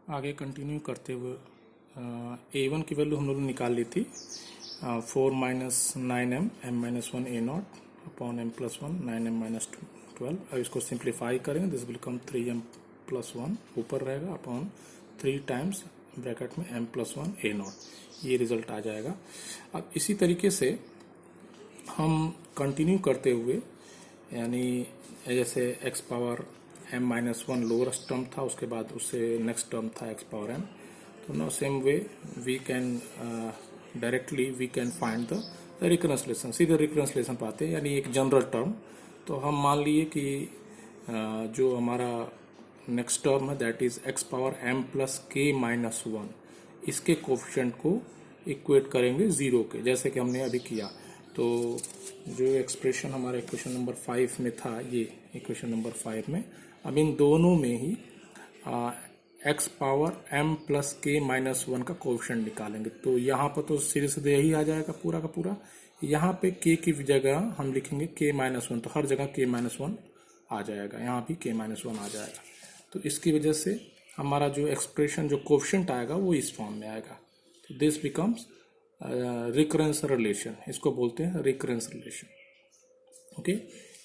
आगे कंटिन्यू करते हुए A1 की वैल्यू हम लोगों ने निकाल ली थी 4 minus 9m m minus 1 A0 upon m plus 1 9m minus 12। अब इसको सिंप्लीफाई करेंगे, this will come 3m plus 1 ऊपर रहेगा अपॉन 3 टाइम्स ब्रैकेट में m प्लस 1 A0, ये रिजल्ट आ जाएगा। अब इसी तरीके से हम कंटिन्यू करते हुए, यानी जैसे x power m minus 1 lowest term था, उसके बाद उससे नेक्स्ट टर्म था x पावर m, तो now same way we can directly we can find the recurrence relation, सीधे रिकरेंस रिलेशन पाते हैं, यानी एक जनरल टर्म। तो हम मान लिए कि जो हमारा नेक्स्ट टर्म है that is x power m plus k minus 1, इसके कोफिशिएंट को इक्वेट करेंगे जीरो के, जैसे कि हमने अभी किया। तो जो एक्सप्रेशन हमारा इक्वेशन नंबर 5 में था, ये इक्वेशन नंबर 5 में अब इन दोनों में ही x power m plus k minus 1 का कोफिशिएंट निकालेंगे। तो यहाँ पर तो सीधे सीधे यही आ जाएगा पूरा का पूरा। यहाँ पे k की जगह हम लिखेंगे k माइनस 1, तो हर जगह k माइनस 1 आ जाएगा, यहाँ भी k माइनस 1 आ जाएगा। तो इसकी वजह से हमारा जो एक्सप्रेशन जो कोफिशिएंट आएगा वो इस फॉर्म में आएगा। तो दिस बिकम्स रिकरेंस रिलेशन, इसको बोलते हैं recurrence relation. Okay,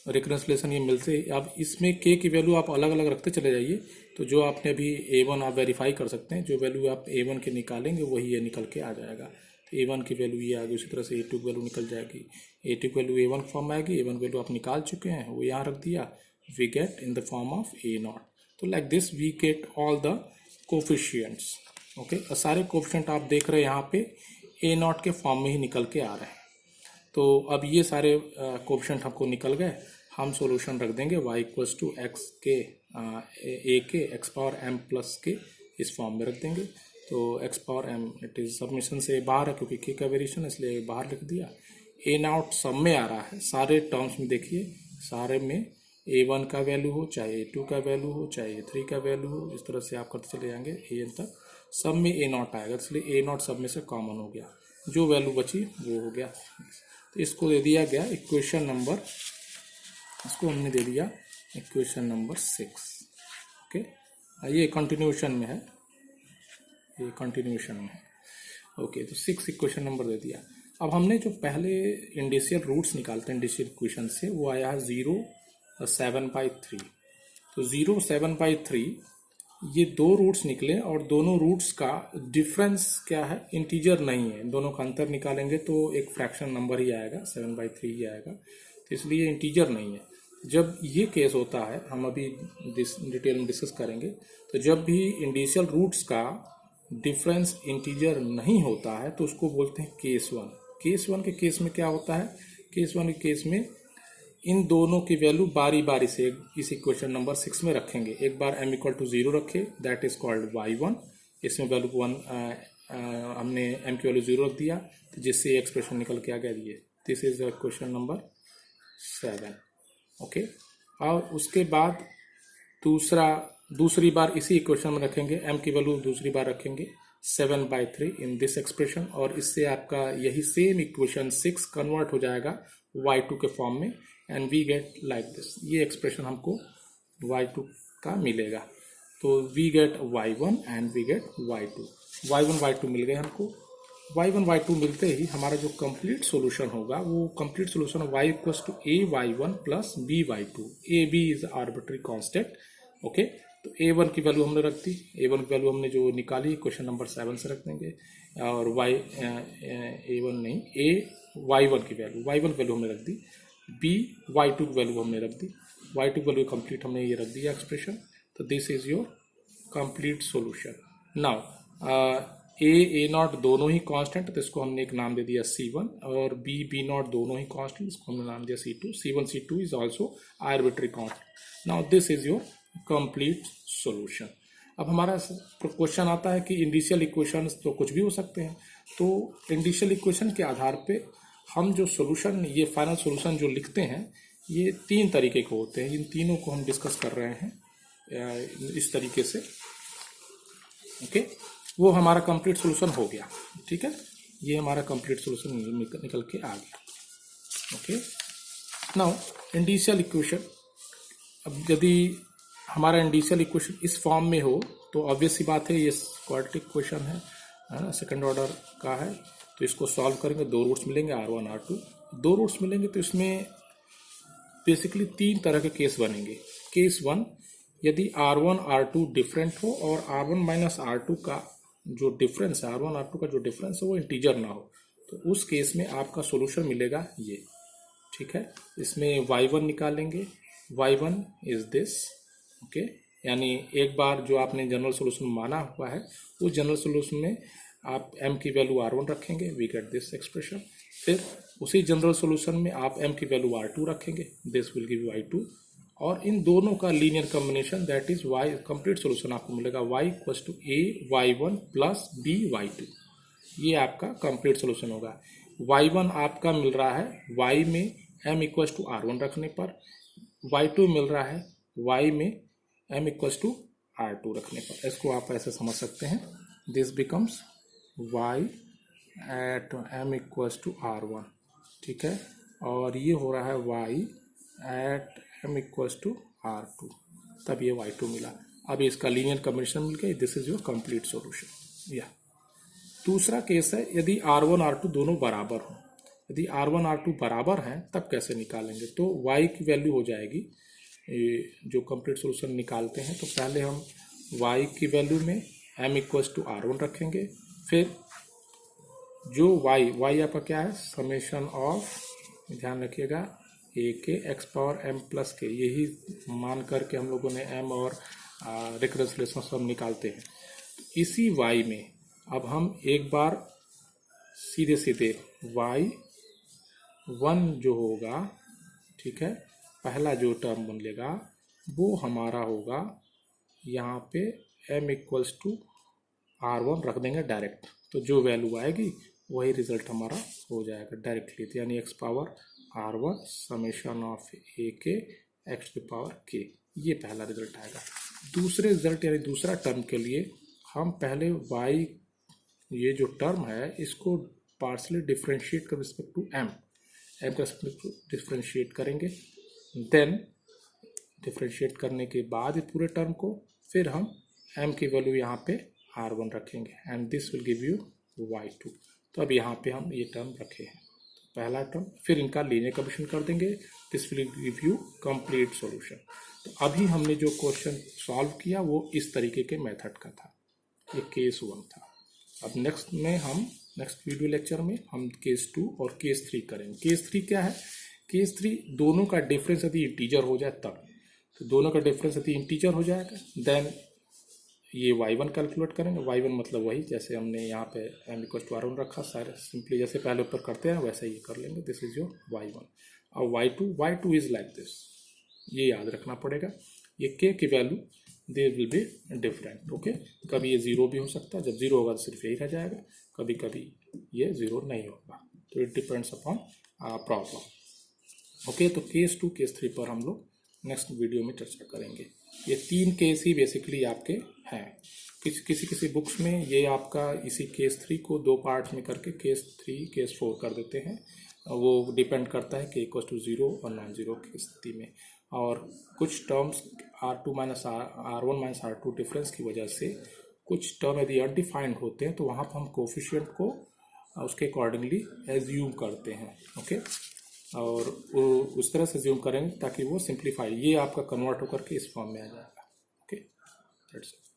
recurrence relation ये मिलते ही, अब इसमें k की वैल्यू आप अलग अलग रखते चले जाइए, तो जो आपने अभी A1 आप वेरीफाई कर सकते हैं, जो वैल्यू आप A1 के निकालेंगे वही ये निकल के आ जाएगा। तो A1 की वैल्यू ये आ गई, उसी तरह से A2 की वैल्यू निकल जाएगी। A2 की वैल्यू A1 फॉर्म में आएगी, A1 वैल्यू आप निकाल चुके हैं, वो यहाँ रख दिया, we get in the form of A0। तो like this we get all the coefficients. Okay, सारे कोफिशिएंट आप देख रहे हैं यहाँ पे A0 के फॉर्म में ही निकल के आ रहे हैं। तो अब ये सारे कोफिशिएंट हमको निकल गए, हम सॉल्यूशन रख देंगे y इक्वल्स टू एक्स के ए के एक्स पावर m प्लस के इस फॉर्म में रख देंगे। तो x power m it is submission से बाहर है क्योंकि k का वेरिएशन, इसलिए बाहर लिख दिया। A0 सब में आ रहा है, सारे टर्म्स में देखिए, सारे में A1 का वैल्यू हो, चाहे A2 का वैल्यू हो, चाहे A3 का वैल्यू हो, इस तरह से आप करते चले जाएंगे an तक, सब में A0 आएगा, इसलिए A0 सब में से कॉमन हो गया, जो वैल्यू बची वो हो गया। तो इसको दे दिया गया इक्वेशन नंबर, इसको हमने दे दिया इक्वेशन नंबर 6। ओके, ये कंटिन्यूशन में है, ये कंटिन्यूशन में है। ओके, तो 6 इक्वेशन नंबर दे दिया। अब हमने जो पहले इंडिशियल रूट्स निकालते हैं इंडिशियल इक्वेशन से, वो आया है 0 7/3। तो 0 7/3 ये दो रूट्स निकले, और दोनों रूट्स का डिफरेंस क्या है, इंटीजर नहीं है। दोनों का अंतर निकालेंगे तो एक फ्रैक्शन नंबर ही आएगा, 7/3 ही आएगा, तो इसलिए इंटीजर नहीं है। जब ये केस होता है, हम अभी डिटेल में डिस्कस करेंगे, तो जब भी इंडिशियल रूट्स का डिफरेंस इंटीजर नहीं होता है तो उसको बोलते हैं केस 1। केस 1 के केस में क्या होता है, केस 1 के केस में इन दोनों की वैल्यू बारी बारी से इस इक्वेशन नंबर 6 में रखेंगे। एक बार m इक्वल टू 0 रखे, दैट इज कॉल्ड y1, इसमें वैल्यू 1 हमने m की वैल्यू 0 रख दिया, तो जिससे एक्सप्रेशन निकल के आ गया ये, this is question number 7। Okay, और उसके बाद दूसरी बार इसी इक्वेशन में रखेंगे, m की वैल्यू दूसरी बार रखेंगे 7/3 इन दिस एक्सप्रेशन, और इससे आपका यही सेम इक्वेशन 6 कन्वर्ट हो जाएगा y2 के फॉर्म में, and we get like this, ये एक्सप्रेशन हमको y2 का मिलेगा। तो we get y1 and we get y2, y1 y2 मिल गए हमको। y1 y2 मिलते ही हमारा जो कंप्लीट सॉल्यूशन होगा, वो complete solution y equals to a y1 plus b y2, a b is arbitrary constant. Okay, तो a1 की वैल्यू हमने रख दी, a1 की वैल्यू हमने जो निकाली क्वेश्चन नंबर 7 से रख देंगे, और a1 नहीं, a y1 की वैल्यू हमने रख दी, b y2 की वैल्यू हमने रख दी, y2 की वैल्यू कंप्लीट हमने ये रख दिया एक्सप्रेशन। तो this is your complete solution. Now a0 दोनों ही कांस्टेंट, तो इसको हमने एक नाम दे दिया c1, और b0 दोनों ही कांस्टेंट, इसको हमने नाम दिया c2, c1 c2 is also arbitrary constant. Now this is your complete solution. अब हमारा क्वेश्चन आता है कि इंडिशियल इक्वेशंस तो कुछ भी हो सकते हैं, तो इंडिशियल इक्वेशन के आधार पे हम जो सॉल्यूशन, ये फाइनल सॉल्यूशन जो लिखते हैं, ये 3 तरीके के होते हैं। इन तीनों को हम डिस्कस कर रहे हैं इस तरीके से। ओके, वो हमारा कंप्लीट सॉल्यूशन हो गया। ठीक है, ये हमारा कंप्लीट सॉल्यूशन निकल के आ गया। ओके, नाउ इंडिशियल इक्वेशन, अब यदि हमारा इंडिशियल इक्वेशन इस फॉर्म में हो तो ऑब्वियस सी बात है, ये क्वाड्रेटिक क्वेश्चन है ना, सेकंड ऑर्डर का है। तो इसको सॉल्व करेंगे, दो रूट्स मिलेंगे R1 R2, दो रूट्स मिलेंगे तो इसमें बेसिकली तीन तरह के केस बनेंगे। केस 1, यदि R1 R2 डिफरेंट हो और R1 माइनस R2 का जो डिफरेंस है, R1 R2 का जो डिफरेंस है वो इंटीजर ना हो, तो उस केस में आपका सॉल्यूशन मिलेगा ये, ठीक है। इसमें y1 निकालेंगे, y1 इज दिस, ओके। यानी एक बार जो आपने जनरल सॉल्यूशन माना हुआ है, उस जनरल सॉल्यूशन में आप m की वैल्यू R1 रखेंगे, वी गेट दिस एक्सप्रेशन। फिर उसी जनरल सॉल्यूशन में आप m की वैल्यू R2 रखेंगे, दिस विल गिव y2, और इन दोनों का linear combination that is y, complete solution आपको मिलेगा y equals to a y1 plus b y2। ये आपका कंप्लीट सॉल्यूशन होगा। y1 आपका मिल रहा है y में m इक्वल्स टू R1 रखने पर, y2 मिल रहा है y में m इक्वल्स टू R2 रखने पर। इसको आप ऐसे समझ सकते हैं, this becomes y at m equals to R1, ठीक है, और ये हो रहा है y at m equals to R2, तब ये y2 मिला। अब इसका लीनियर कॉम्बिनेशन मिल गया, this is your complete solution. या दूसरा केस है, यदि R1 R2 दोनों बराबर हों, यदि R1 R2 बराबर हैं तब कैसे निकालेंगे। तो y की वैल्यू हो जाएगी, जो कंप्लीट सॉल्यूशन निकालते हैं तो पहले हम y की वैल्यू में m इक्वल्स टू R1 रखेंगे, फिर जो y आपका क्या है, समेशन ऑफ, ध्यान रखिएगा, a के x पावर m प्लस के, यही मान करके हम लोगों ने m और रिकरेंस रिलेशन सब निकालते हैं। इसी y में अब हम एक बार सीधे सीधे y1 जो होगा, ठीक है, पहला जो टर्म बनेगा वो हमारा होगा, यहाँ पे m इक्वल्स टू R1 रख देंगे डायरेक्ट, तो जो वैल्यू आएगी वही रिजल्ट हमारा हो जाएगा डायरेक्टली, यानी x power R1 summation of a के x टू पावर k, ये पहला रिजल्ट आएगा। दूसरे रिजल्ट यानी दूसरा टर्म के लिए हम पहले y, ये जो टर्म है इसको पार्शली डिफरेंशिएट कर रिस्पेक्ट टू m का डिफरेंशिएट करेंगे, देन डिफरेंशिएट करने के बाद पूरे टर्म को फिर हम m की वैल्यू यहाँ पे R1 रखेंगे and this will give you y2। तो अब यहाँ पे हम ये टर्म रखे हैं, पहला टर्म, फिर इनका लीनियर कॉम्बिनेशन कर देंगे, this will give you complete solution. तो अभी हमने जो क्वेश्चन सॉल्व किया वो इस तरीके के मेथड का था, ये केस 1 था। अब नेक्स्ट वीडियो लेक्चर में हम केस 2 और केस 3 करेंगे। केस 3 क्या है, केस 3 दोनों का डिफरेंस यदि इंटीजर हो जाए तब, तो दोनों का डिफरेंस यदि इंटीजर हो जाएगा देन ये y1 कैलकुलेट करेंगे। y1 मतलब वही जैसे हमने यहाँ पे m इक्वल टू R1 रखा, सारे सिंपली जैसे पहले ऊपर करते हैं वैसा ही कर लेंगे, दिस इज योर y1। और y2 इज लाइक दिस, ये याद रखना पड़ेगा, ये k की value they will be different, okay. कभी ये 0 भी हो सकता है, जब 0 होगा तो सिर्फ यही रह जाएगा, कभी कभी ये 0 नहीं होगा, तो it depends upon problem, okay. तो केस 2 केस 3 पर हम लोग नेक्स्ट वीडियो में चर्चा करेंगे। ये 3 केस ही बेसिकली आपके हैं, किसी बुक्स में ये आपका इसी केस 3 को 2 पार्ट्स में करके केस 3 केस 4 कर देते हैं, वो डिपेंड करता है कि इक्वल टू 0 और नॉन 0 की स्थिति में। और कुछ terms R1 minus R2 difference की वजह से कुछ टर्म यदि अनडिफाइंड होते हैं तो वहाँ पर हम कोफिशिएंट को उसके अकॉर्डिंगली एज्यूम करते हैं, ओके। और वो उस तरह से एज्यूम करेंगे ताकि वो सिंप्लीफाई, ये आपका कन्वर्ट होकर के इस फॉर्म में आ जाएगा, ओके। That's it.